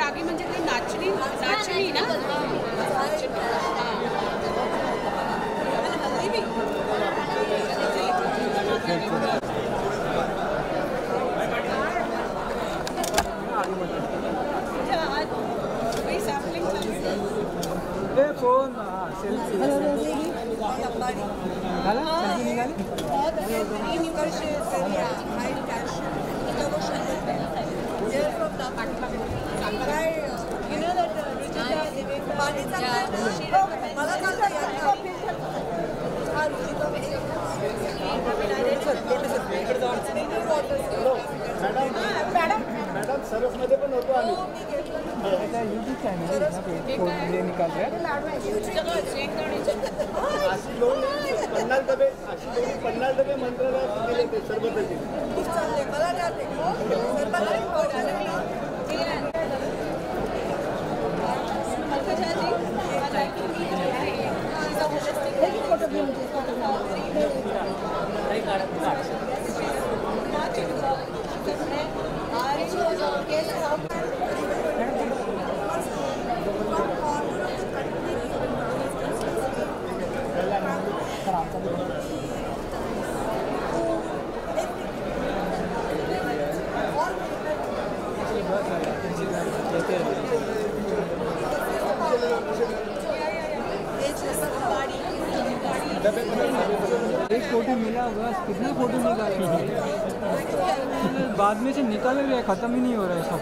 रागी म्हणजे काही नाचणी ना फोन सेल्फी मॅडम सरसमध्ये पण होतो आम्ही यूट्यूब चॅनल हे निकाल रहे अशी दोन 50 डबे मंत्रालयात गेले ते सरबताचे एक फोटो मिला बस कितना फोटो निकाले बाद में से निकल रहे खत्म ही नहीं हो रहा है सब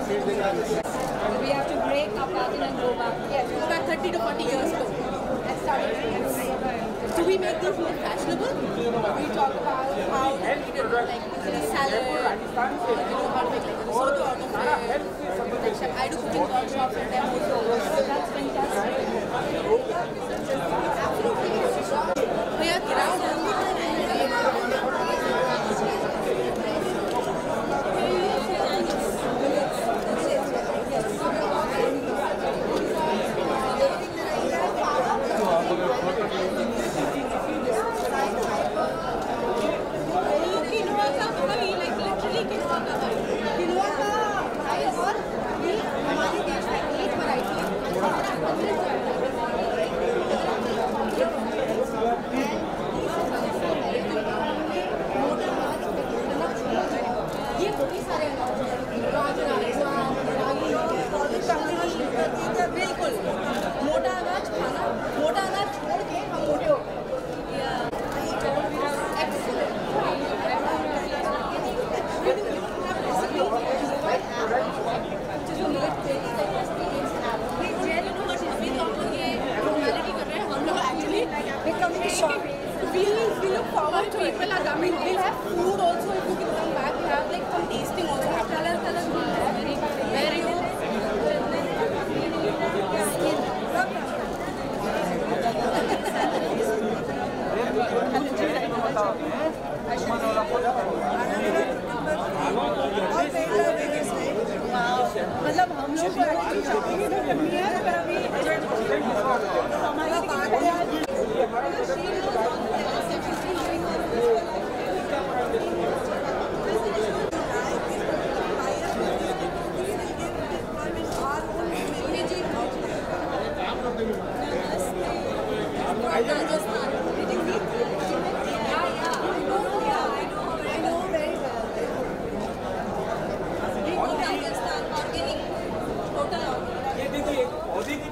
We have to break our pattern and go back. Yes, go back 30 to 40 years ago. And start again. Do we make those more fashionable? We talk about how we did like salad, how to make like risotto out of it. I do cooking workshops and demos. So that's fantastic. Absolutely. We are around.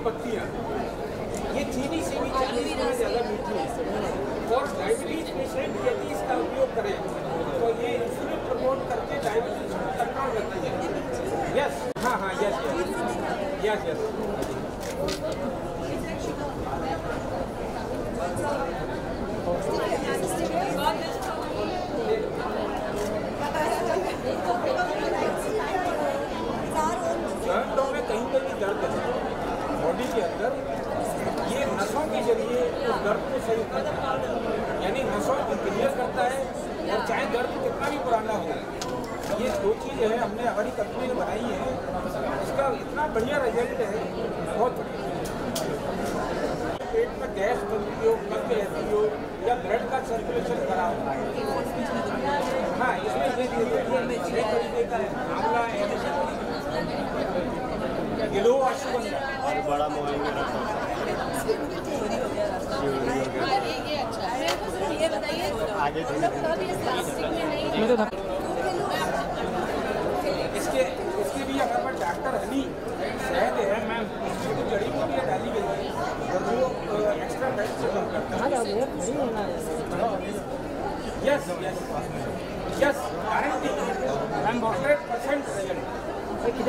पत्तियाँ, ये चीनी से भी 40% ज़्यादा मीठी है और diabetes patient यदि इसका उपयोग करें तो ये इंसुलिन प्रमोट करके डायबिटीज को कंट्रोल रखती है। यस, हाँ हाँ, यस यस यस यस। जॉइंटों में कहीं पर भी दर्द है बॉडी के अंदर, ये नसों के जरिए उस दर्द को सही करता है, यानी नसों को क्लियर करता है। और चाहे दर्द कितना भी पुराना हो, ये दो चीज़ें हैं हमने हमारी कंपनी ने बनाई है, इसका इतना बढ़िया रिजल्ट है, बहुत बढ़िया। पेट में गैस बनती हो, कब्ज रहती हो या ब्लड का सर्कुलेशन खराब हो, हाँ इसमें ये तरीके का आंवला है, गिलो अश्वगंधा और बड़ा मोबाइल में रखा ये अच्छा है। ये बताइए आगे प्लास्टिक में नहीं इसके भी हमारे पास डॉक्टर हनी शहद है मैम, इसमें तो जड़ी बूटियाँ डाली गई है और वो एक्स्ट्रा फैट से कम करता है। Yes yes yes, guarantee ma'am, 100% result. एकदम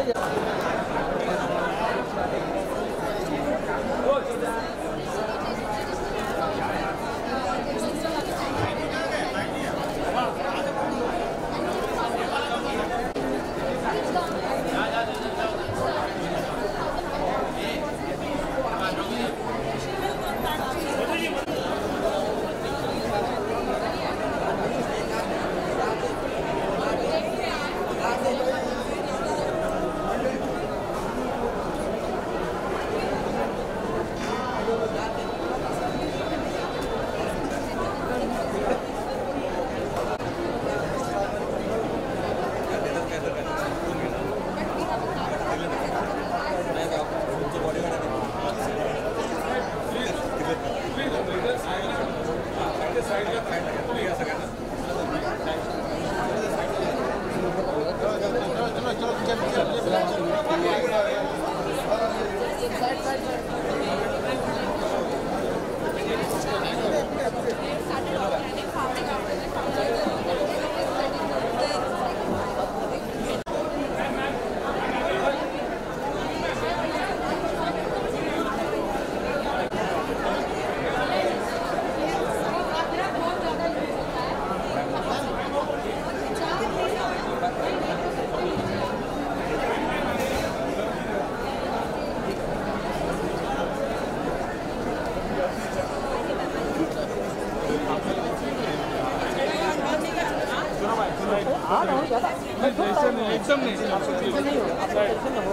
नहीं होगा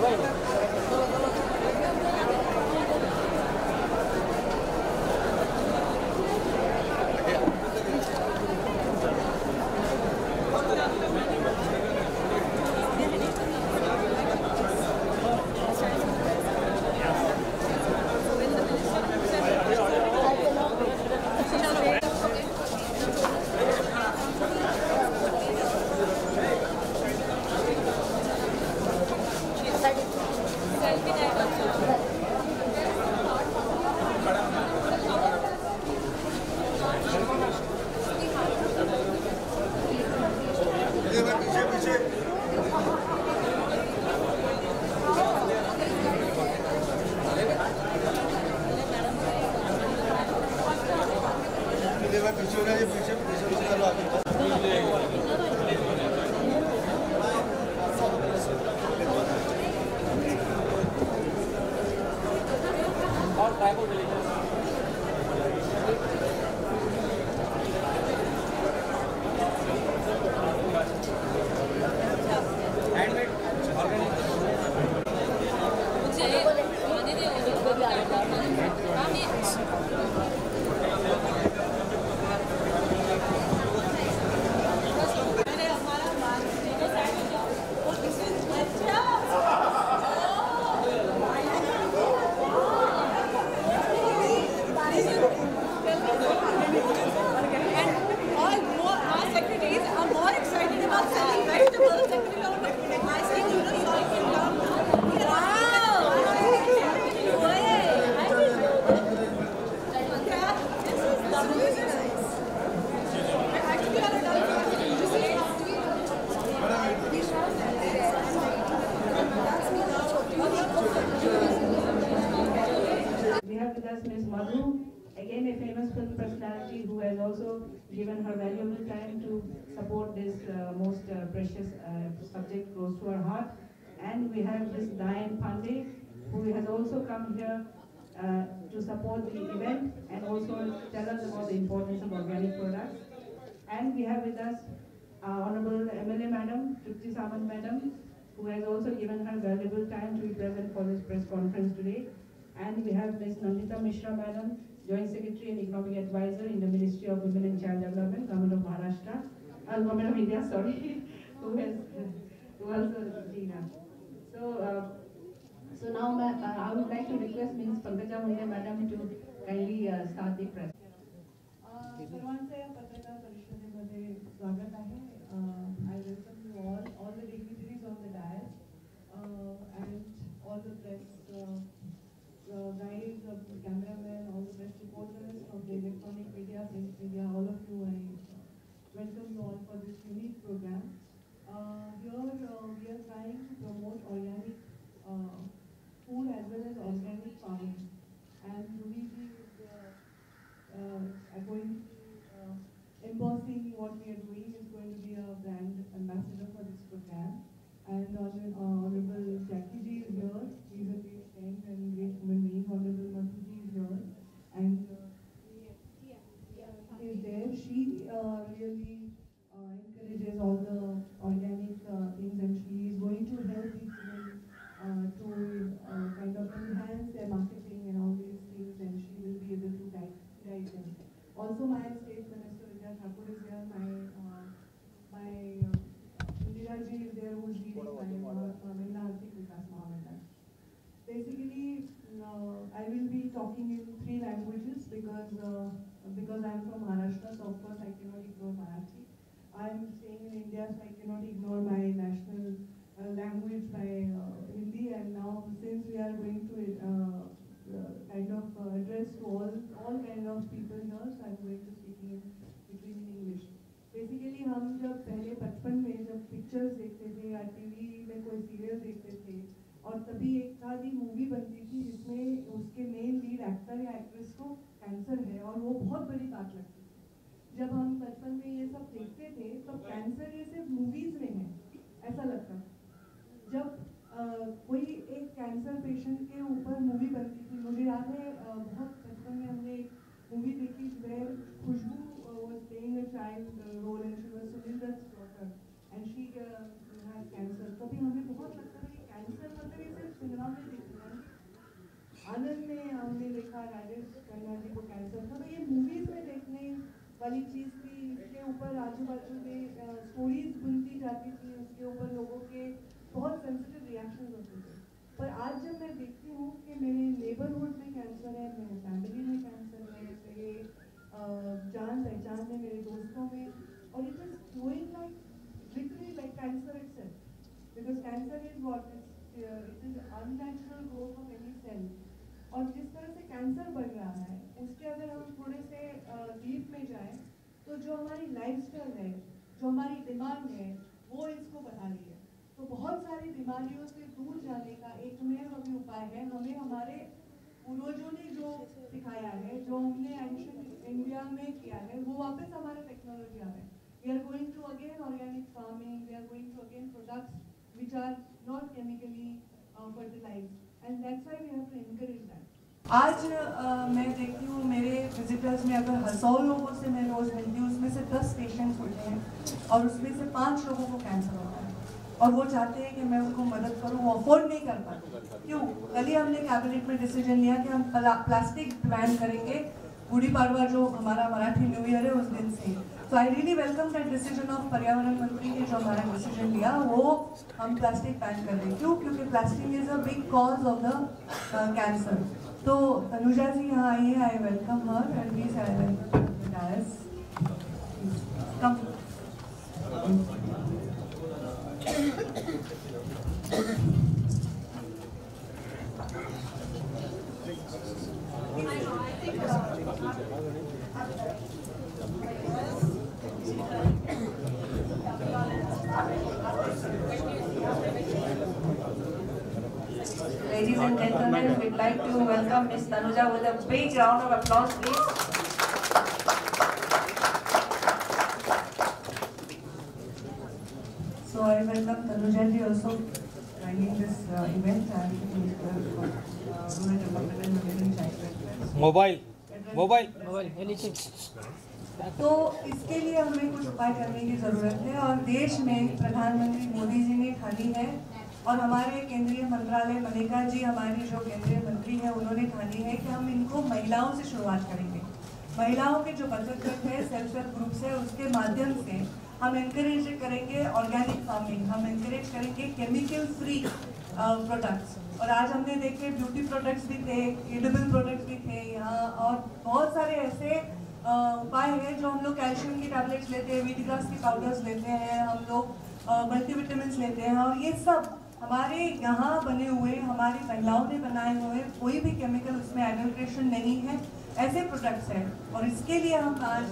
ही नहीं। have with us Ms. Madhu, again a famous film personality who has also given her valuable time to support this most precious subject close to our heart. And we have Ms. Diane Pandey, who has also come here to support the event and also tell us about the importance of organic products. And we have with us Honorable MLA Madam, Tripti Samant Madam, who has also given her valuable time to be present for this press conference today. And we have Ms. Nandita Mishra Madam, Joint Secretary and Economic Advisor in the Ministry of Women and Child Development, Government of Maharashtra, Government of India, sorry, who also Gina. So now I would like to request Ms. Pankaja Munde Madam to kindly start the press. सर्वांचे या पत्रकार परिषदेमध्ये स्वागत आहे. I welcome you all the dignitaries on the dais, and all the press guys, cameramen, all the press reporters of the electronic media, print media, all of you. I welcome you all for this unique program. Here we are trying to promote organic food as well as organic farming, and Ruhiji is going to embossing what we are doing, is going to be a brand ambassador for this program. And Honorable Jackie Ji is here. He is a great friend and great human being. Honorable Madhu Ji is here, and is there. She really encourages all the organic things, and she is going to help these women to kind of enhance their marketing and all these things, and she will be able to guide them. Also, my State Minister Vidya Thakur is here. My Indira Ji is there, who is leading my Mahila Arthik Vikas Mahamandal. Basically, I will be talking in 3 languages because I am from Maharashtra, so of course I cannot ignore Marathi. I am staying in India, so I cannot ignore my national language, my Hindi, and now since we are going to kind of address to all kind of people here, so I am going to speak in English. Basically, हम जब पहले बचपन में जब pictures देखते थे या TV में कोई सीरियल देखते थे, और तभी एक आधी मूवी बनती थी जिसमें उसके मेन लीड एक्टर या एक्ट्रेस को कैंसर है, और वो बहुत बड़ी बात लगती थी. जब हम बचपन में ये सब देखते थे तो कैंसर ये सिर्फ मूवीज में है ऐसा लगता था. जब कोई एक कैंसर पेशेंट के ऊपर मूवी बनती थी, मुझे याद है बहुत बचपन में हमने एक मूवी देखी where Khushbu was playing a child role and she was Sunil Dutt's daughter and she has cancer. तो भी हमें बहुत लगता था कि कैंसर मतलब ये सिर्फ सिनेमा में देखना है. आनंद में हमने देखा राजेश खन्ना जी को कैंसर था, तो ये मूवीज में देखने वाली चीज़ थी. इसके ऊपर आजू बाजू में स्टोरीज बुनती जाती थी, उसके ऊपर लोगों के बहुत सेंसिटिव रिएक्शन होते थे. पर आज जब मैं देखती हूँ कि मेरे नेबरहुड में कैंसर है, मेरे फैमिली में कैंसर है, मेरे जान पहचान में, मेरे दोस्तों में, और it is growing like literally like cancer itself, because cancer is what it is unnatural growth of any cell. और जिस तरह से कैंसर बढ़ रहा है उसके अगर हम थोड़े से डीप में जाएं तो जो हमारी लाइफस्टाइल है, जो हमारी डिमांड है, वो इसको बढ़ा रही है. तो बहुत सारी बीमारियों से दूर जाने का एकमेव अभी उपाय है. हमें हमारे पूर्वजों ने जो सिखाया है, जो हमने एंशिएंट इंडिया में किया है, वो वापस हमारे टेक्नोलॉजी आ रहे हैं. We are going to again organic farming, we are going to again products which are not chemically fertilised, and that's why we have to encourage that. आज मैं देखती हूँ मेरे विजिटर्स में अगर 100 लोगों से मैं रोज़ मिलती हूँ, उसमें से 10 पेशेंट्स होते हैं और उसमें से 5 लोगों को कैंसर होता है, और वो चाहते हैं कि मैं उनको मदद करूँ. वो अफोर्ड नहीं कर पाते. क्यों? कल ही हमने कैबिनेट में डिसीजन लिया कि हम प्लास्टिक बैन करेंगे गुड़ी पाड़वा, जो हमारा मराठी न्यू ईयर है, उस दिन से. तो I really welcome that decision of पर्यावरण मंत्री ने जो हमारा डिसीजन लिया, वो हम प्लास्टिक बैन कर दें. क्यों? क्योंकि plastic is a big cause of the cancer. तो तनुजा जी यहाँ आइए, I welcome her and please I welcome dais. Come. Ladies and gentlemen, we'd like like to welcome Ms. Tanuja with a big round of applause, please. So I welcome Tanuja ji also joining this event and Rural Development and Women Child Welfare. Mobile तो इसके लिए हमें कुछ उपाय करने की ज़रूरत है और देश में प्रधानमंत्री मोदी जी ने ठानी है और हमारे केंद्रीय मंत्रालय मनेका जी हमारी जो केंद्रीय मंत्री है उन्होंने ठानी है कि हम इनको महिलाओं से शुरुआत करेंगे। महिलाओं के जो बचत गट है, सेल्फ हेल्प ग्रुप्स है, उसके माध्यम से हम इनकरेज करेंगे ऑर्गेनिक फार्मिंग, हम इनकरेज करेंगे केमिकल फ्री प्रोडक्ट्स। और आज हमने देखे ब्यूटी प्रोडक्ट्स भी थे, एडिबल प्रोडक्ट्स भी थे यहाँ और बहुत सारे ऐसे उपाय है जो हम लोग कैल्शियम की टैबलेट्स लेते हैं, वीट की पाउडर्स लेते हैं, हम लोग मल्टीविटामिन्स लेते हैं और ये सब हमारे यहाँ बने हुए, हमारी महिलाओं ने बनाए हुए, कोई भी केमिकल उसमें एडल्ट्रेशन नहीं है, ऐसे प्रोडक्ट्स हैं। और इसके लिए हम आज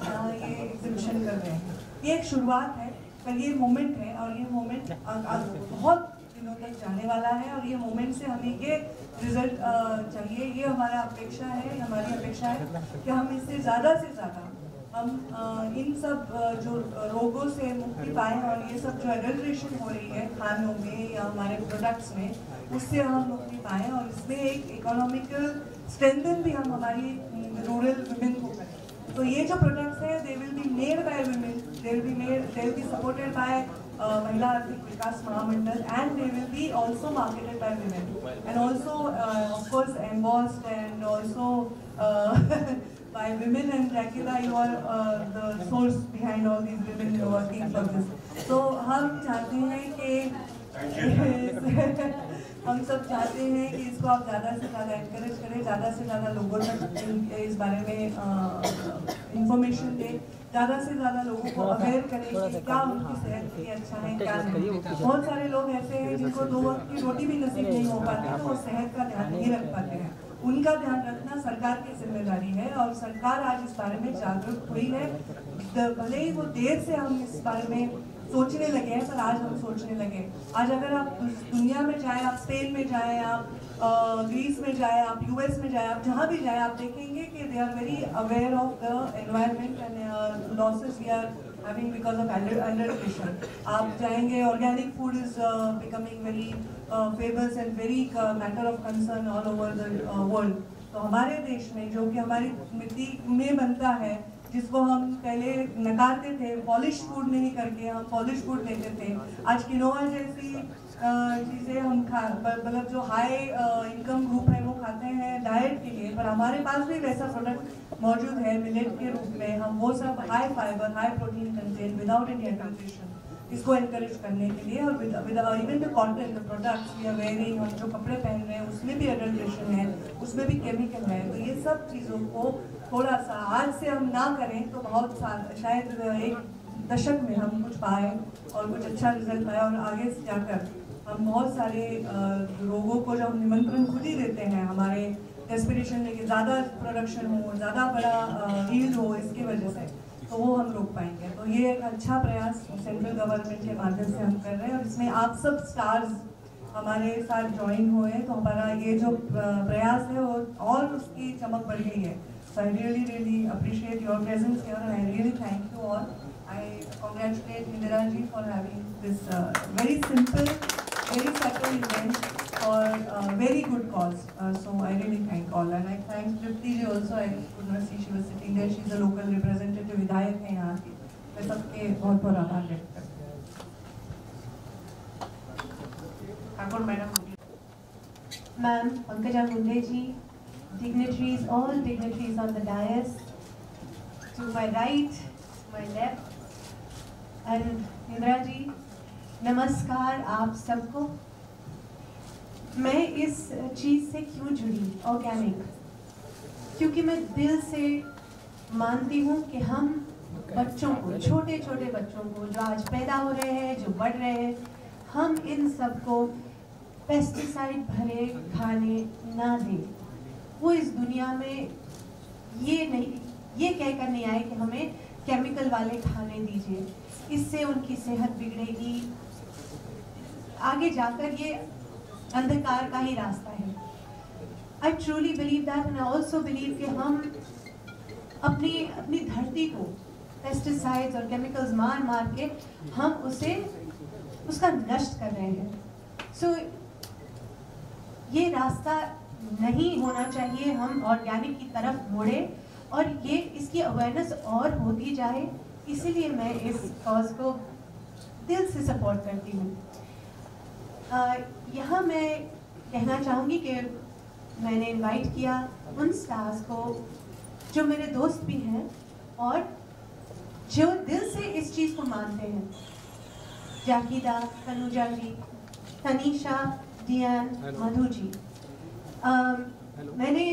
ये एग्जीबिशन कर रहे हैं। ये एक शुरुआत है, पर ये मोमेंट है और ये मोमेंट बहुत दिनों तक जाने वाला है और ये मोमेंट से हमें ये रिजल्ट चाहिए। ये हमारा अपेक्षा है, हमारी अपेक्षा है कि हम इससे ज़्यादा से ज़्यादा हम इन सब जो रोगों से मुक्ति पाएँ और ये सब जो एडल्ट्रेशन हो रही है खानों में या हमारे प्रोडक्ट्स में, उससे हम मुक्ति पाएँ और इसमें एक इकोनॉमिकल स्ट्रेंथन भी हम हमारी रूरल वुमेन को करें। तो ये जो प्रोडक्ट्स हैं they will be made by women, they will be supported by महिला आर्थिक विकास महामंडल and they will be also marketed by women and also of course embossed and also by women and Dracula, you are the source behind all these women working for this. So हम चाहते हैं कि हम सब चाहते हैं कि इसको आप ज़्यादा से ज़्यादा एनकरेज करें, ज़्यादा से ज़्यादा लोगों तक इस बारे में इंफॉर्मेशन दें, ज़्यादा से ज़्यादा लोगों को अवेयर करें कि क्या उनकी सेहत के लिए अच्छा है, क्या नहीं। बहुत सारे लोग ऐसे हैं जिनको 2 वक्त की रोटी भी नसीब नहीं हो पाती, तो वो सेहत का ध्यान नहीं रख पाते हैं। उनका ध्यान रखना सरकार की जिम्मेदारी है और सरकार आज इस बारे में जागरूक हुई है। भले ही वो देर से हम इस बारे में सोचने लगे हैं, पर आज हम सोचने लगे। आज अगर आप दुनिया में जाएं, आप स्पेन में जाएं, आप ग्रीस में जाएं, आप यूएस में जाएं, आप जहाँ भी जाएं, आप देखेंगे कि they are very aware of the environment and losses we are having because of undernutrition. आप जाएंगे, organic food is becoming very famous and very matter of concern all over the world. तो हमारे देश में जो कि हमारी मिट्टी में बनता है, जिसको हम पहले नकारते थे, पॉलिश फूड नहीं करके हम पॉलिश फूड लेते थे। आज किनोआ जैसी चीज़ें हम मतलब जो हाई इनकम ग्रुप है वो खाते हैं डाइट के लिए, पर हमारे पास भी वैसा प्रोडक्ट मौजूद है मिलेट के रूप में। हम वो सब high fibre, high protein content without any adulteration, इसको एनकरेज करने के लिए। और even the cotton, the products we are wearing, हम जो कपड़े पहन रहे हैं उसमें भी एडल्ट्रेशन है, उसमें भी केमिकल है। तो ये सब चीज़ों को थोड़ा सा आज से हम ना करें तो बहुत शायद 1 दशक में हम कुछ पाए और कुछ अच्छा रिजल्ट पाए और आगे से जाकर हम बहुत सारे रोगों को जो हम निमंत्रण खुद ही देते हैं, हमारे एस्पिरेशन लेके ज़्यादा प्रोडक्शन हो, ज़्यादा बड़ा यील्ड हो, इसकी वजह से तो वो हम रोक पाएंगे। तो ये एक अच्छा प्रयास सेंट्रल गवर्नमेंट के माध्यम से हम कर रहे हैं और इसमें आप सब स्टार्स हमारे साथ ज्वाइन हुए, तो हमारा ये जो प्रयास है वो और उसकी चमक बढ़ गई है। So I really appreciate your presence here and I really thank you all. I congratulate Indira ji for having this very simple, very subtle event for very good cause. So I really thank all and I thank Tripti ji also. I could not see she was sitting there. She is a local representative, विधायक है यहाँ की। मैं सबके बहुत बहुत आभार व्यक्त करती हूँ। Thakur madam, Ma'am, Pankaj Munde ji, dignitaries, all dignitaries on the dais, to my right, to my left, and Indira ji, नमस्कार आप सबको। मैं इस चीज़ से क्यों जुड़ी ऑर्गेनिक, क्योंकि मैं दिल से मानती हूँ कि हम बच्चों को, छोटे छोटे बच्चों को जो आज पैदा हो रहे हैं, जो बढ़ रहे हैं, हम इन सबको पेस्टिसाइड भरे खाने ना दें। वो इस दुनिया में ये कहकर नहीं आए कि हमें केमिकल वाले खाने दीजिए, इससे उनकी सेहत बिगड़ेगी, आगे जाकर ये अंधकार का ही रास्ता है। I truly believe that, and I also believe कि हम अपनी धरती को पेस्टिसाइड्स और केमिकल्स मार के हम उसका नष्ट कर रहे हैं. So ये रास्ता नहीं होना चाहिए. हम ऑर्गेनिक की तरफ मुड़े और ये इसकी अवेयरनेस और होती जाए. इसीलिए मैं इस कॉज को दिल से सपोर्ट करती हूँ. यहाँ मैं कहना चाहूँगी कि मैंने इनवाइट किया उन स्टार्स को जो मेरे दोस्त भी हैं और जो दिल से इस चीज़ को मानते हैं. जाकिदा, तनुजा जी, तनीषा, डियान, मधु जी. मैंने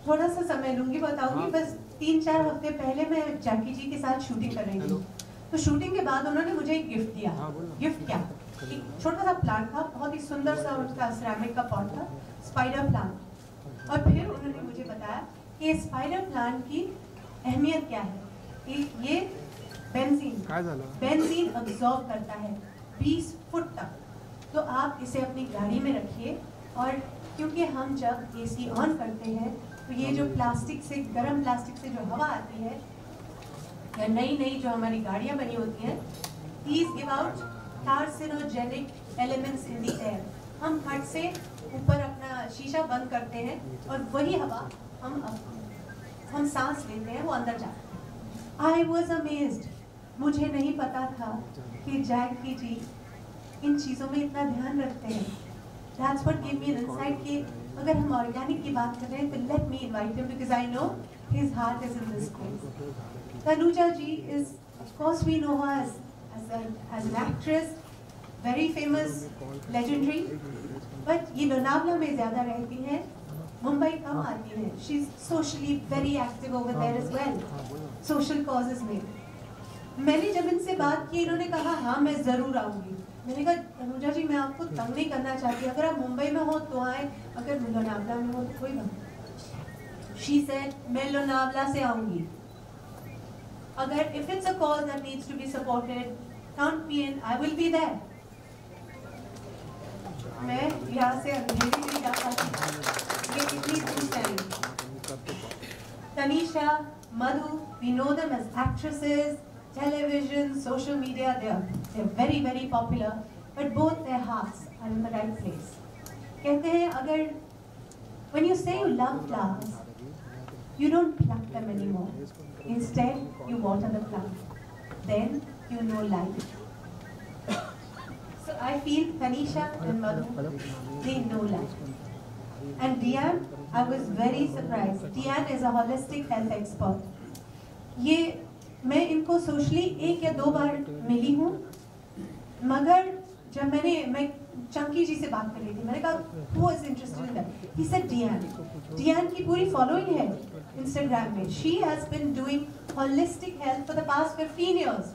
थोड़ा सा समय लूँगी, बताऊँगी. बस 3-4 हफ्ते पहले मैं जैकी जी के साथ शूटिंग कर रही थी. तो शूटिंग के बाद उन्होंने मुझे एक गिफ्ट दिया. गिफ्ट क्या? एक छोटा सा प्लांट था, बहुत ही सुंदर सा उसका सिरेमिक का पॉट था, स्पाइडर प्लांट. और फिर उन्होंने मुझे बताया कि स्पाइडर प्लांट की अहमियत क्या है. ये बेंजीन अब्सॉर्ब करता है 20 फुट तक. तो आप इसे अपनी गाड़ी में रखिए. और क्योंकि हम जब एसी ऑन करते हैं तो ये जो प्लास्टिक से, गर्म प्लास्टिक से जो हवा आती है या नई जो हमारी गाड़ियाँ बनी होती हैं, these give out carcinogenic elements in the air. हम फट से ऊपर अपना शीशा बंद करते हैं और वही हवा हम सांस लेते हैं, वो अंदर जाता है. I was amazed. मुझे नहीं पता था कि जैकी जी इन चीज़ों में इतना ध्यान रखते हैं. That's what gave me an insight कि अगर हम ऑर्गेनिक की बात कर रहे हैं तो let me invite him because I know his heart is in this place. Tanuja ji is, of course, we know her as an actress, very famous, legendary. But ये लोनावला में ज़्यादा रहती हैं, मुंबई कम आती हैं. She's socially very active over there as well, social causes में. मैंने जब इनसे बात की, इन्होंने कहा हाँ मैं ज़रूर आऊँगी. मैंने कहा तनुजा जी मैं आपको तंग नहीं करना चाहती, अगर आप मुंबई में हो तो आए, अगर लोनावला में हो तो कोई बात नहीं. She said मैं लोनावला से आऊँगी. अगर if it's a cause that needs to be supported, count me in, I will be there. मैं यहाँ से अंधेरी नहीं जा पाती, ये इतनी दूर है. Tanisha, Madhu, we know them as actresses, television, social media. They're very very popular, but both their hearts are in the right place. कहते हैं अगर when you say you love flowers, you don't pluck them anymore. Instead, you water the plant. Then you know life. So I feel Tanisha and Madhu, they know life. And Dian, I was very surprised. Dian is a holistic health expert. ये मैं इनको socially 1 या 2 बार मिली हूँ, मगर जब मैं चंकी जी से बात कर रही थी, मैंने कहा who is interested in that? He said Dian की पूरी फॉलोइंग है इंस्टाग्राम में. She has been doing holistic health for the past 15 years.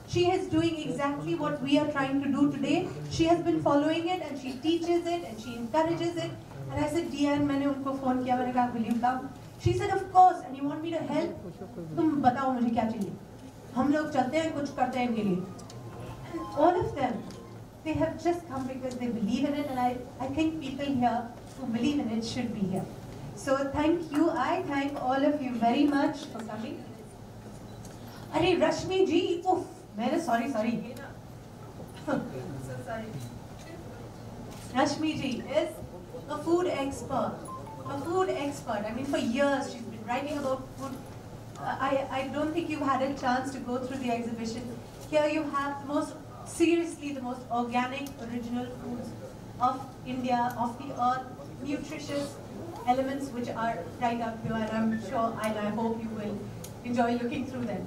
She is doing exactly what we are trying to do today. She has been following it and she teaches it and she encourages it. And I said, Dian, मैंने उनको phone किया, मैंने कहा will you come? She said, of course. And you want me to help? तुम बताओ मुझे क्या चाहिए. हम लोग चलते हैं, कुछ करते हैं इनके लिए. And all of them, they have just come because they believe in it. And I think people here who believe in it should be here. So thank you. I thank all of you very much for coming. अरे रश्मि जी, उफ, मैंने sorry. So sorry. Rashmi ji is a food expert. I mean, for years she's been writing about food. I don't think you've had a chance to go through the exhibition. Here you have the most organic, original foods of India, of the earth, nutritious elements which are right up here, and I'm sure and I hope you will enjoy looking through them.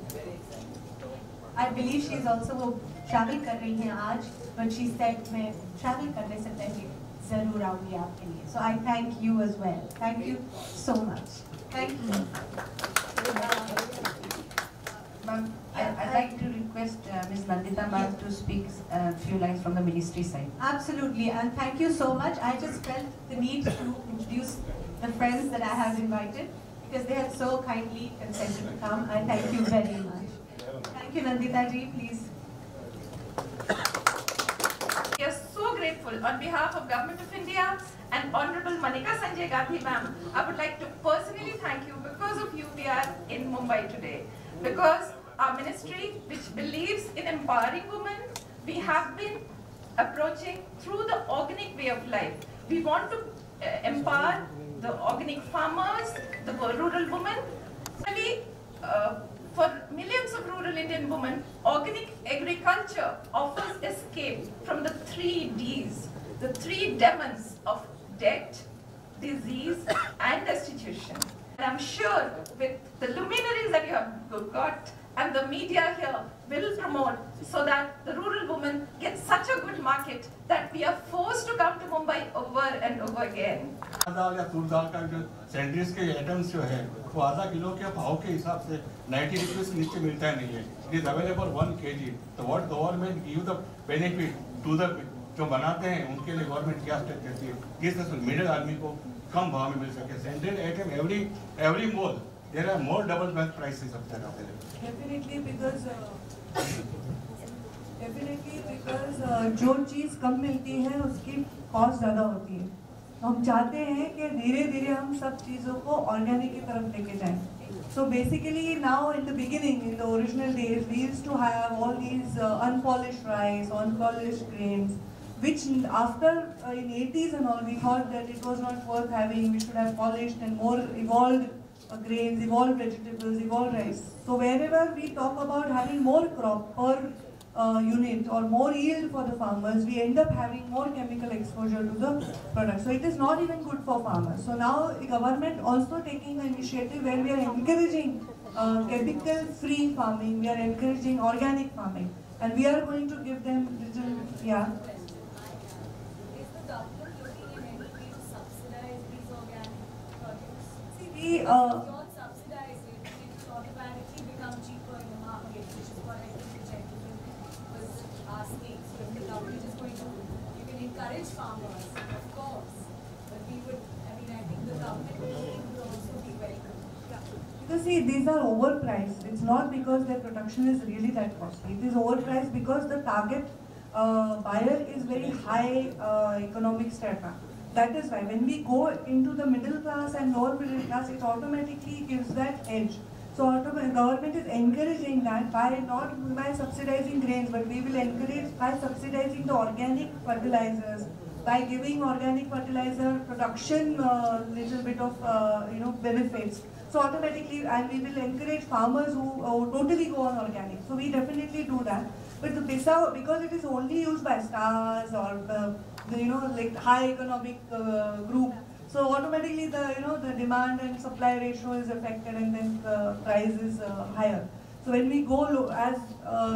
I believe she's also travel कर रही हैं आज, but she said मैं travel करने से पहले ज़रूर आऊँगी आपके लिए. So I thank you as well. Thank you so much. Thank you. Ma'am, I'd like to request Ms. Nandita ma'am to speak a few lines from the ministry side. Absolutely, and thank you so much. I just felt the need to introduce the friends that I have invited because they have so kindly consented to come. I thank you very much. Thank you, Nandita ji, please. We are so grateful grateful on behalf of Government of India and Honorable Manika Sanjay Gandhi ma'am. I would like to personally thank you. Because of you, we are in Mumbai today. Because our ministry, which believes in empowering women, we have been approaching through the organic way of life. We want to empower the organic farmers, the rural women. Really, for millions of rural Indian women, organic agriculture offers escape from the 3 Ds, the 3 demons of debt, disease, and destitution. And I'm sure with the luminaries that you have got and the media here will promote so that the rural woman gets such a good market that we are forced to come to Mumbai over and over again. दाल या तूर दाल का जो sandwich के items जो है वो आधा kilo के भाव के हिसाब से 90 रुपये से नीचे मिलता नहीं है. It is available 1 kg. तो what government give the benefit to the जो बनाते हैं उनके लिए गवर्नमेंट क्या स्टेप करती है किस तरह से मिडिल आदमी को कम भाव में मिल सके. Sandwich item every mall there are more double bunk prices up there available. Definitely because जो चीज़ कम मिलती है उसकी कॉस्ट ज़्यादा होती है. हम चाहते हैं कि धीरे धीरे हम सब चीज़ों को ऑर्गेनिक की तरफ लेके जाएं. So basically now in the beginning, in the original days, we used to have all these unpolished rice, unpolished grains, which after in 80s and all, we thought that it was not worth having. We should have polished and more evolved grains, evolved vegetables, evolved rice. So wherever we talk about having more crop per unit or more yield for the farmers, we end up having more chemical exposure to the product. So it is not even good for farmers. So now the government also taking the initiative where we are encouraging chemical-free farming, we are encouraging organic farming, and we are going to give them little, yeah. Is the government looking in any way to subsidize these organic products? We don't subsidize it, it will automatically become cheaper in the market, which is what I think the gentleman was asking. So if the government is going to, you can encourage farmers, of course, but we would, I think the government would also be very good. Because see, these are overpriced. It's not because their production is really that costly. It is overpriced because the target buyer is very high economic strata. That is why when we go into the middle class and lower middle class, it automatically gives that edge. So government is encouraging that by not by subsidizing grains, but we will encourage by subsidizing the organic fertilizers, by giving organic fertilizer production little bit of benefits. So automatically, and we will encourage farmers who totally go on organic. So we definitely do that. But the because it is only used by stars or like high economic group, so automatically the demand and supply ratio is affected, and then the price is higher. So when we go as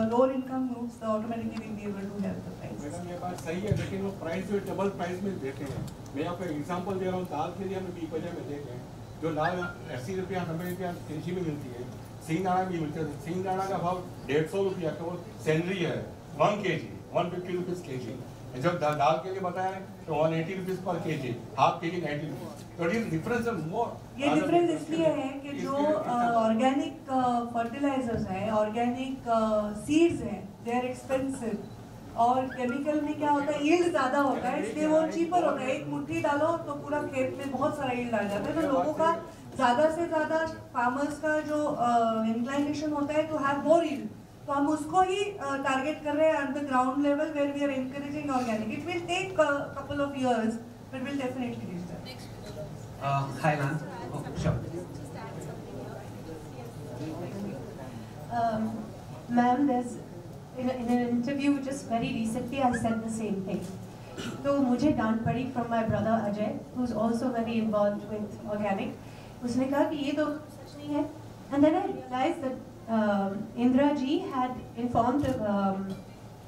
lower income groups, the automatically we'll be able to help the price. Madam ये बात सही है, लेकिन वो price जो double price में देते हैं. मैं आपको एग्जांपल दे रहा हूँ. दाल के लिए हमें बीच वजह में देखें जो दाल 80 रुपया 90 रुपया केजी में मिलती है. सिंगदाना भी मिलता है. सिंगदाना का भाव 150 रुपया तो सैलरी है 1 kg 150 रुपीज केजी. जब दाल के लिए बताया तो 180 rupees per KG, half KG 90 rupees. तो ये डिफरेंस है मोर. ये डिफरेंस इसलिए है कि जो ऑर्गेनिक फर्टिलाइजर्स हैं, ऑर्गेनिक सीड्स हैं, दे आर एक्सपेंसिव, और केमिकल में क्या होता है, यील्ड ज़्यादा होता है, इसलिए वो चीपर होता है. एक मुट्ठी डालो तो पूरा खेत में बहुत सारा यील्ड आ जाता है. तो लोगों का ज़्यादा से ज़्यादा फार्मर्स का जो इंक्लाइनेशन होता है टू हैव मोर यील्ड, तो हम उसको ही टारगेट कर रहे हैं at the ground level where we are encouraging organic. It will take couple of years but will definitely reach that. Hi ma'am. Oh, sure. Ma'am, there's in an interview just very recently I said the same thing. तो मुझे डांट पड़ी from my brother Ajay, who's also very involved with organic. उसने कहा कि ये तो सच नहीं है. And then I realized that Indra ji had informed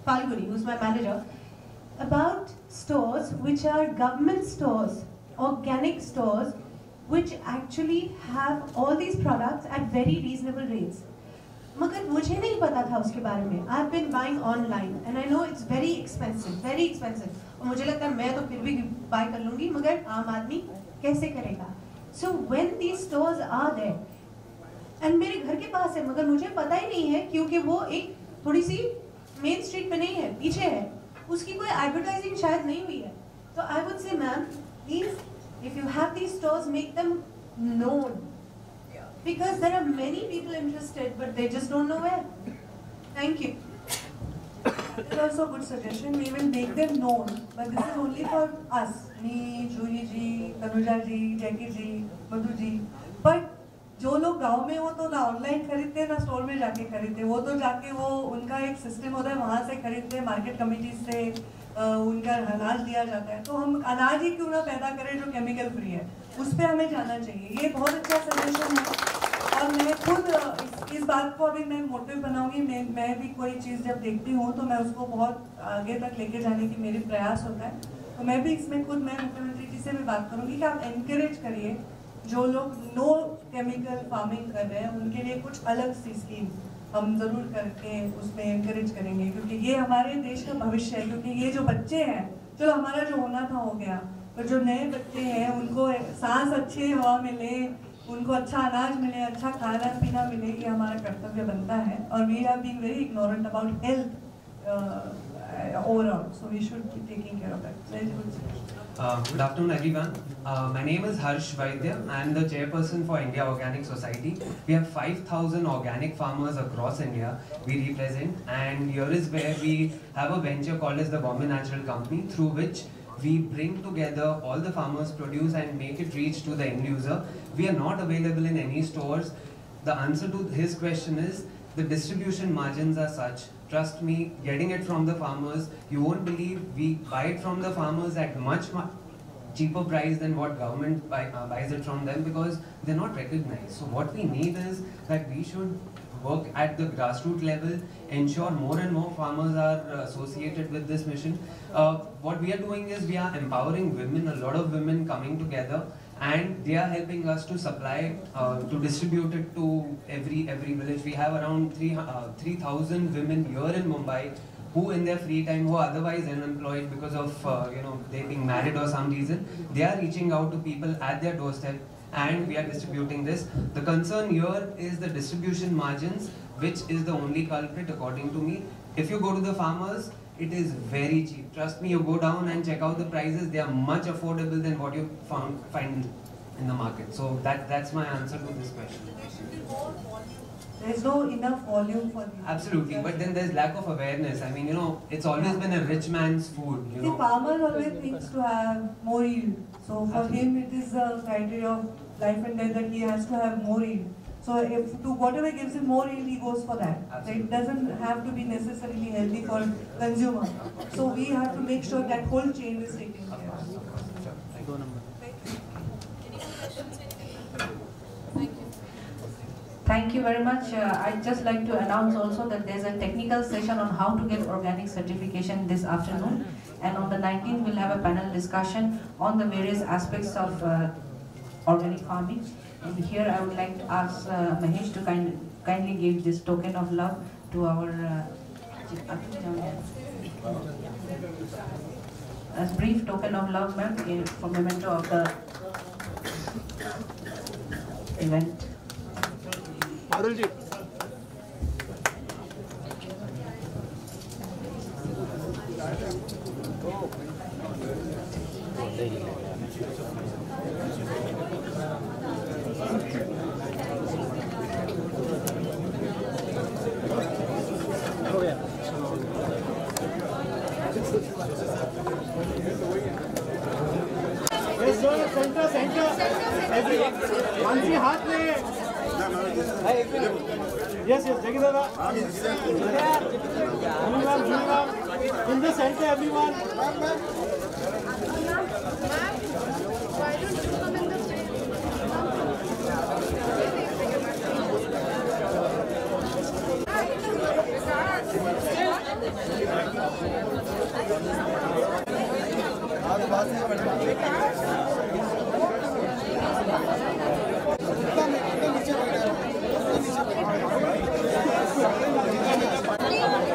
Falguni, who's my manager, about stores which are government stores, organic stores, which actually have all these products at very reasonable rates. मगर मुझे नहीं पता था उसके बारे में. I've been buying online and I know it's very expensive. और मुझे लगता है मैं तो फिर भी buy कर लूँगी, मगर आम आदमी कैसे करेगा? So when these stores are there, and मेरे घर के पास है, मगर मुझे पता ही नहीं है क्योंकि वो एक थोड़ी सी मेन स्ट्रीट पे नहीं है, पीछे है. उसकी कोई एडवर्टाइजिंग शायद नहीं हुई है. So I would say, ma'am, please, if you have these stores, make them known. Because there are many people interested, but they just don't know where. Thank you. It's also a good suggestion. We will make them known, but this is only for us. Me, Juhi ji, Tanuja ji, Jackie ji, Madhu ji. But जो लोग गांव में हो तो ना online खरीदते हैं ना स्टोर में जाके खरीदते हैं. वो तो जाके वो उनका एक सिस्टम होता है, वहाँ से खरीदते हैं, मार्केट कमेटी से उनका अनाज दिया जाता है. तो हम अनाज ही क्यों ना पैदा करें जो केमिकल फ्री है. उस पर हमें जाना चाहिए. ये बहुत अच्छा सजेशन है. और मैं खुद इस बात को अभी मैं मोटिव बनाऊंगी. मैं भी कोई चीज़ जब देखती हूँ तो मैं उसको बहुत आगे तक लेके जाने की मेरी प्रयास होता है. तो मैं भी इसमें खुद मैं मुख्यमंत्री जी से भी बात करूँगी कि आप एनकरेज करिए जो लोग नो केमिकल फार्मिंग कर रहे हैं उनके लिए कुछ अलग सी स्कीम हम ज़रूर करके उसमें एनकरेज करेंगे, क्योंकि ये हमारे देश का भविष्य है. क्योंकि ये जो बच्चे हैं, चलो हमारा जो होना था हो गया, पर जो नए बच्चे हैं उनको सांस अच्छी हवा मिले, उनको अच्छा अनाज मिले, अच्छा खाना पीना मिले, ये हमारा कर्तव्य बनता है. और we are being very ignorant about health overall, so we should be taking care of that. Very good. Good afternoon, everyone. My name is Harsh Vaidya. I am the chairperson for India Organic Society. We have 5,000 organic farmers across India we represent, and here is where we have a venture called as the Bombay Natural Company, through which we bring together all the farmers' produce and make it reach to the end user. We are not available in any stores. The answer to his question is the distribution margins are such. Trust me, getting it from the farmers, you won't believe we buy it from the farmers at much cheaper price than what government buys it from them, because they're not recognized. So what we need is that we should work at the grassroots level, ensure more and more farmers are associated with this mission. What we are doing is we are empowering women, a lot of women coming together, and they are helping us to supply, to distribute it to every village. We have around 3,000 women here in Mumbai who in their free time, who are otherwise unemployed because of they being married or some reason, they are reaching out to people at their doorstep, and we are distributing this. The concern here is the distribution margins, which is the only culprit according to me. If you go to the farmers, it is very cheap. Trust me, you go down and check out the prices, they are much affordable than what you find in the market. So that's my answer to this question. There is no enough volume for these. Absolutely, but then there's lack of awareness. I mean, it's always been a rich man's food. See, farmer always thinks to have more yield. So for him, it is a criteria of life and death that he has to have more yield. So if to whatever gives him more yield, he goes for that. So it doesn't have to be necessarily healthy for consumer. So we have to make sure that whole chain is taken care of. Thank you very much. I'd just like to announce also that there's a technical session on how to get organic certification this afternoon. And on the 19th, we'll have a panel discussion on the various aspects of organic farming. And here I would like to ask Mahesh to kindly give this token of love to our as brief token of love, ma'am, for memento of the event. Adulji. Yes, Jaggi Dada. In the center, everyone. Why don't you come in the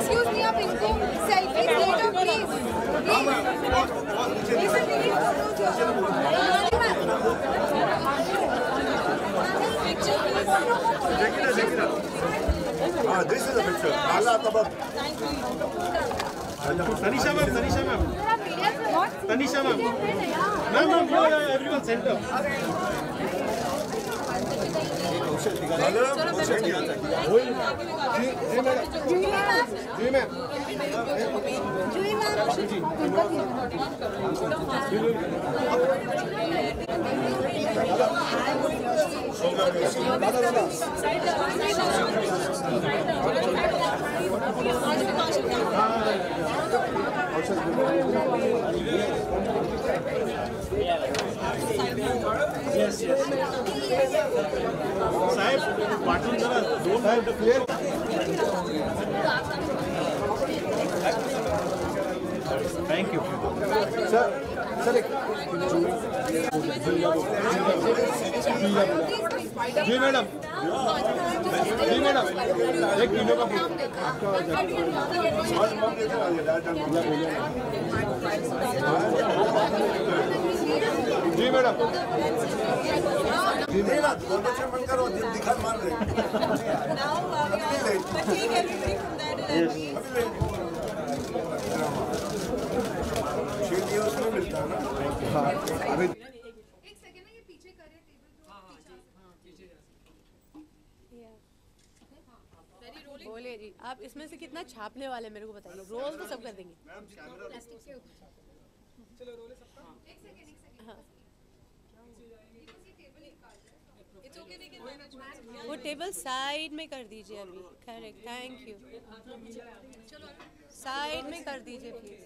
Excuse me, आप इनको selfie ले लो please. This is a picture. Allah Akbar. Thank you. Tanisha ma'am. Tanisha ma'am. Ma'am, everyone center. Yes. साहेब पाठवून जरा दोन साहेब clear. Thank you sir. जी madam एक किलो का जी मैडम दिखा मान रहे उसमें मिलता है ना. बोले जी आप इसमें से कितना छापने वाले मेरे को बताइए. रोल तो सब कर देंगे. वो टेबल साइड में कर दीजिए अभी. करेक्ट. Thank you. साइड में कर दीजिए प्लीज.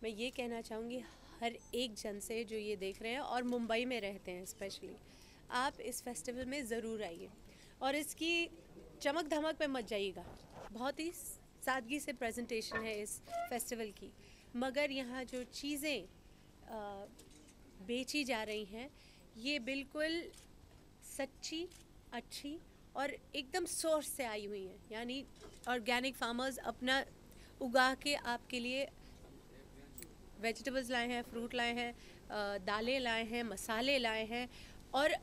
मैं ये कहना चाहूँगी हर एक जन से जो ये देख रहे हैं और मुंबई में रहते हैं स्पेशली, आप इस फेस्टिवल में ज़रूर आइए और इसकी चमक धमक पे मत जाइएगा. बहुत ही सादगी से प्रेजेंटेशन है इस फेस्टिवल की, मगर यहाँ जो चीज़ें बेची जा रही हैं ये बिल्कुल सच्ची, अच्छी और एकदम सोर्स से आई हुई हैं. यानी ऑर्गेनिक फार्मर्स अपना उगा के आपके लिए वेजिटेबल्स लाए हैं, फ्रूट लाए हैं, दालें लाए हैं, मसाले लाए हैं और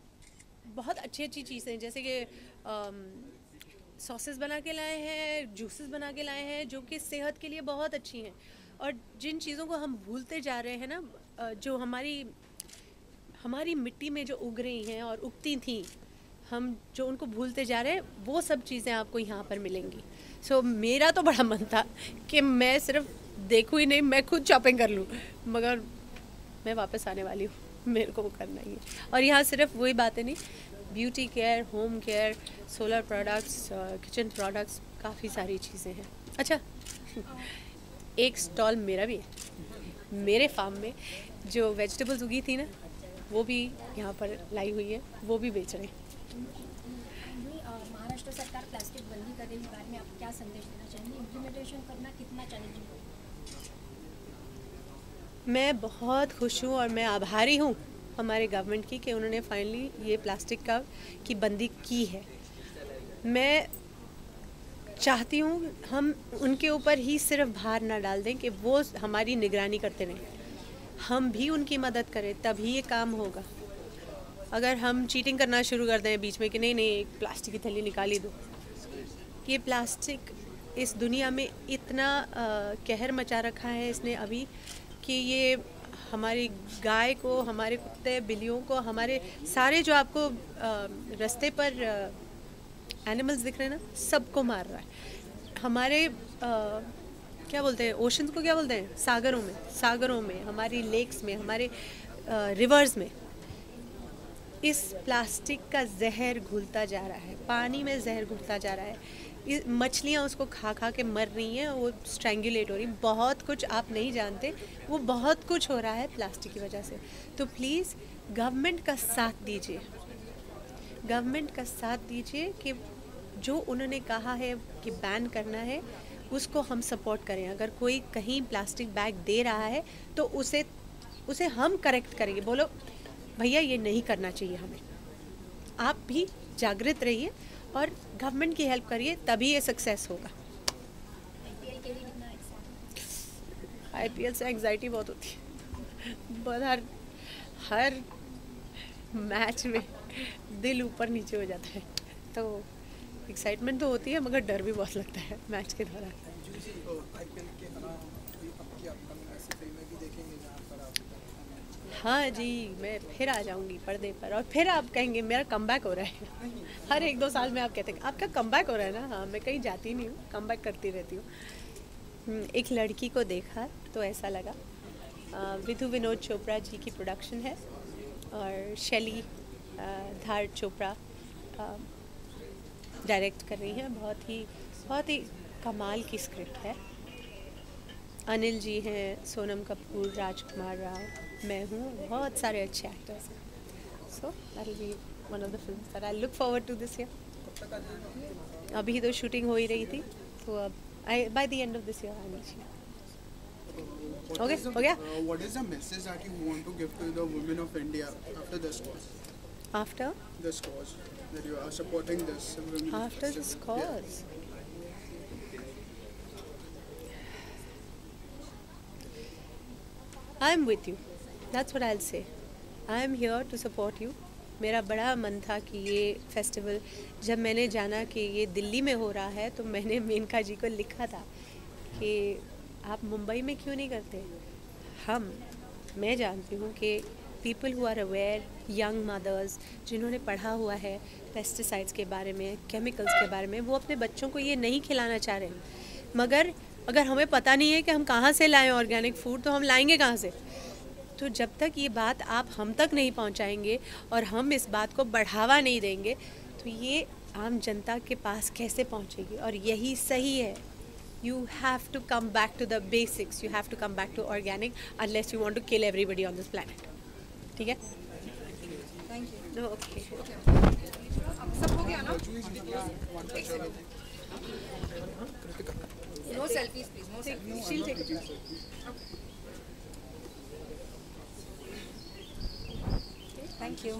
बहुत अच्छी अच्छी चीज़ें जैसे कि सॉसेस बना के लाए हैं, जूसेस बना के लाए हैं जो कि सेहत के लिए बहुत अच्छी हैं. और जिन चीज़ों को हम भूलते जा रहे हैं ना, जो हमारी मिट्टी में जो उग रही हैं और उगती थी, हम जो उनको भूलते जा रहे हैं, वो सब चीज़ें आपको यहाँ पर मिलेंगी. सो मेरा तो बड़ा मन था कि मैं सिर्फ देखूँ ही नहीं, मैं खुद शॉपिंग कर लूँ, मगर मैं वापस आने वाली हूँ. मेरे को वो करना ही है. और यहाँ सिर्फ वही बातें नहीं, beauty care, home care, solar products, kitchen products, काफ़ी सारी चीज़ें हैं. अच्छा, एक स्टॉल मेरा भी है. मेरे फार्म में जो वेजिटेबल्स उगी थी ना, वो भी यहाँ पर लाई हुई है, वो भी बेच रहे हैं. महाराष्ट्र सरकार प्लास्टिक बंदी करने के बारे में आप क्या संदेश देना चाहेंगे? इम्प्लीमेंटेशन करना कितना चैलेंजिंग होगा? मैं बहुत खुश हूँ और मैं आभारी हूँ हमारे गवर्नमेंट की कि उन्होंने फाइनली ये प्लास्टिक की बंदी की है. मैं चाहती हूँ हम उनके ऊपर ही सिर्फ भार ना डाल दें कि वो हमारी निगरानी करते रहें, हम भी उनकी मदद करें, तभी ये काम होगा. अगर हम चीटिंग करना शुरू कर दें बीच में कि नहीं एक प्लास्टिक की थैली निकाल ही दो, ये प्लास्टिक इस दुनिया में इतना कहर मचा रखा है इसने अभी कि ये हमारी गाय को, हमारे कुत्ते बिल्लियों को, हमारे सारे जो आपको रास्ते पर एनिमल्स दिख रहे हैं ना, सबको मार रहा है. हमारे क्या बोलते हैं, ओशंस को क्या बोलते हैं, सागरों में, हमारी लेक्स में, हमारे रिवर्स में इस प्लास्टिक का जहर घुलता जा रहा है. पानी में जहर घुलता जा रहा है. मछलियाँ उसको खा खा के मर रही हैं, वो स्ट्रैंगुलेट हो रही. बहुत कुछ आप नहीं जानते, वो बहुत कुछ हो रहा है प्लास्टिक की वजह से. तो प्लीज़ गवर्नमेंट का साथ दीजिए, गवर्नमेंट का साथ दीजिए कि जो उन्होंने कहा है कि बैन करना है उसको हम सपोर्ट करें. अगर कोई कहीं प्लास्टिक बैग दे रहा है तो उसे हम करेक्ट करेंगे. बोलो भैया ये नहीं करना चाहिए हमें. आप भी जागृत रहिए और गवर्नमेंट की हेल्प करिए, तभी ये सक्सेस होगा. IPL से एंग्जाइटी बहुत होती है. हर मैच में दिल ऊपर नीचे हो जाता है, तो एक्साइटमेंट तो होती है मगर डर भी बहुत लगता है मैच के दौरान। हाँ जी, मैं फिर आ जाऊंगी पर्दे पर और फिर आप कहेंगे मेरा कमबैक हो रहा है। हर 1-2 साल में आप कहते हैं आपका कमबैक हो रहा है ना। हाँ, मैं कहीं जाती नहीं हूँ, कमबैक करती रहती हूँ। एक लड़की को देखा तो ऐसा लगा। विधु विनोद चोपड़ा जी की प्रोडक्शन है और शैली धार चोपड़ा डायरेक्ट कर रही हैं। बहुत ही कमाल की स्क्रिप्ट है। अनिल जी हैं, सोनम कपूर, राजकुमार राव, मैं हूँ, बहुत सारे अच्छे एक्टर्स हैं। So that will be one of the films that I look forward to this year. अभी तो शूटिंग हो ही रही थी, तो अब by the end of this year I will. Okay, हो गया? What is the message that you want to give to the women of India after this cause? After? This cause, that you are supporting this. After this cause? I am with you. That's what I'll say. I am here to support you. मेरा बड़ा मन था कि ये festival, जब मैंने जाना कि ये दिल्ली में हो रहा है, तो मैंने मेनका जी को लिखा था कि आप मुंबई में क्यों नहीं करते। मैं जानती हूँ कि people who are aware, young mothers जिन्होंने पढ़ा हुआ है पेस्टिसाइड्स के बारे में, केमिकल्स के बारे में, वो अपने बच्चों को ये नहीं खिलाना चाह रहे। मगर अगर हमें पता नहीं है कि हम कहाँ से लाएं ऑर्गेनिक फूड, तो हम लाएंगे कहाँ से। तो जब तक ये बात आप हम तक नहीं पहुँचाएंगे और हम इस बात को बढ़ावा नहीं देंगे, तो ये आम जनता के पास कैसे पहुँचेगी। और यही सही है। You have to come back to the basics. You have to come back to organic unless you want to kill everybody on this planet. ठीक है? Thank you. No, okay. अब सब हो गया ना? No selfies, please. No selfies. She'll take a picture. Thank you.